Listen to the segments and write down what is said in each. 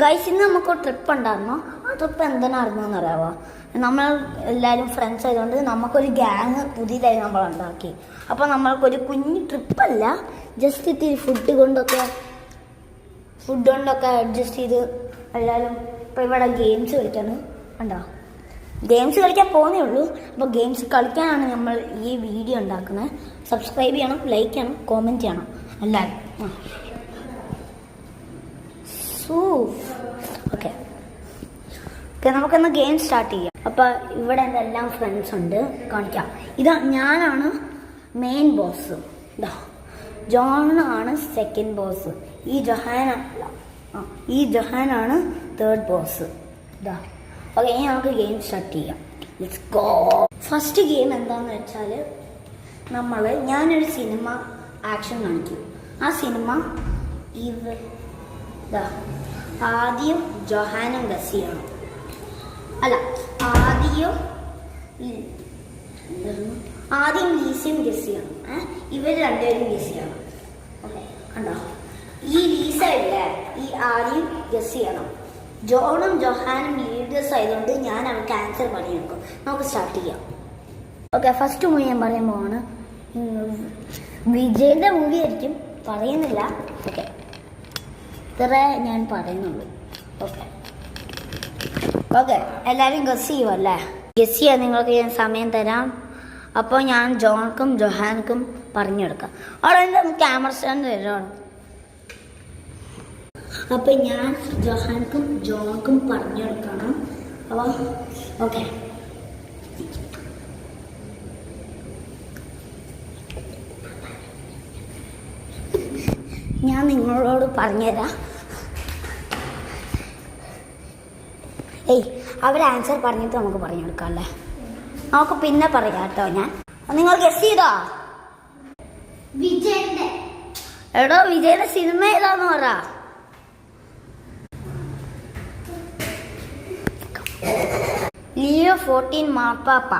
Guys, ഇന്ന് നമുക്ക് trip ഉണ്ടായിരുന്നു. ആ ട്രിപ്പ് എന്തിനായിരുന്നു എന്നറിയാമോ? നമ്മൾ എല്ലാവരും ഫ്രണ്ട്സ് ആയതുകൊണ്ട് നമുക്കൊരു ഗ്യാങ് പുതിയതായി നമ്മൾ ഉണ്ടാക്കി. അപ്പോൾ നമ്മൾക്കൊരു കുഞ്ഞു ട്രിപ്പല്ല, ജസ്റ്റ് ഇത്തിരി ഫുഡ് കൊണ്ടൊക്കെ അഡ്ജസ്റ്റ് ചെയ്ത് എല്ലാവരും ഇപ്പോൾ ഇവിടെ ഗെയിംസ് കളിക്കാണ്. ഉണ്ടോ? ഗെയിംസ് കളിക്കാൻ പോകുന്നേ ഉള്ളൂ. അപ്പോൾ ഗെയിംസ് കളിക്കാനാണ് നമ്മൾ ഈ വീഡിയോ ഉണ്ടാക്കുന്നത്. സബ്സ്ക്രൈബ് ചെയ്യണം, ലൈക്ക് ചെയ്യണം, കോമെൻറ്റ് ചെയ്യണം എല്ലാവരും. ഓക്കെ, നമുക്കൊന്ന് ഗെയിം സ്റ്റാർട്ട് ചെയ്യാം. അപ്പോൾ ഇവിടെ എൻ്റെ എല്ലാം ഫ്രണ്ട്സ് ഉണ്ട്, കാണിക്കാം. ഞാനാണ് മെയിൻ ബോസ്. ജോണാണ് സെക്കൻഡ് ബോസ്. ഈ ജൊഹാനാണ് തേർഡ് ബോസ്. ഓക്കെ, ഇനി നമുക്ക് ഗെയിം സ്റ്റാർട്ട് ചെയ്യാം. Let's go. ഫസ്റ്റ് ഗെയിം എന്താണെന്ന് വെച്ചാൽ ഞാനൊരു സിനിമ ആക്ഷൻ കാണിക്കും. ആ സിനിമ ആദ്യം ജൊഹാനും ഗസ് ചെയ്യണം. ആദ്യം ലീസയും ഗസ് ചെയ്യണം. ഇവർ രണ്ടുപേരും ഗസ് ചെയ്യണം. ഓക്കെ, കണ്ടോ? ഈ ലീസ ഇല്ലേ, ഈ ആദ്യം ഗസ് ചെയ്യണം. ജോണും ജൊഹാനും ലീഡേഴ്സ് ആയതുകൊണ്ട് ഞാൻ അവർക്ക് ആൻസർ പറഞ്ഞെടുക്കും. നമുക്ക് സ്റ്റാർട്ട് ചെയ്യാം. ഓക്കെ, ഫസ്റ്റ് മൂവി ഞാൻ പറയാൻ പോവാണ്. വിജയൻ്റെ മൂവി ആയിരിക്കും, പറയുന്നില്ല. ഓക്കെ, ഇത്ര ഞാൻ പറയുന്നുള്ളൂ. ഓക്കെ, എല്ലാവരും ഗസ് ചെയ്യുമല്ലേ? ഗസ് ചെയ്യാൻ നിങ്ങൾക്ക് ഞാൻ സമയം തരാം. അപ്പോൾ ഞാൻ ജോൺക്കും ജൊഹാൻക്കും പറഞ്ഞെടുക്കാം. അവിടെ എൻ്റെ ക്യാമറ സ്റ്റാൻഡ് തരാണ്. അപ്പോൾ ഞാൻ ജൊഹാൻക്കും ജോൺക്കും പറഞ്ഞെടുക്കണം. അപ്പോൾ ഓക്കെ, ഞാൻ നിങ്ങളോട് പറഞ്ഞുതരാം. അവർ ആൻസർ പറഞ്ഞിട്ട് നമുക്ക് പറഞ്ഞു കൊടുക്കാം അല്ലേ? നമുക്ക് പിന്നെ പറയാം കേട്ടോ. നിങ്ങൾ ഗസ് ചെയ്തോ? വിജയന്റെ സിനിമ ഏതാന്ന് പറ. ലിയോ 14 മാർപ്പാപ്പ.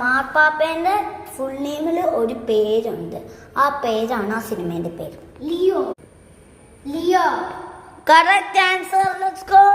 മാർപ്പാപ്പേന്റെ ഫുൾ നെയിമിൽ ഒരു പേരുണ്ട്. ആ പേരാണ് ആ സിനിമേന്റെ പേര്. Leo. Correct answer. Let's go.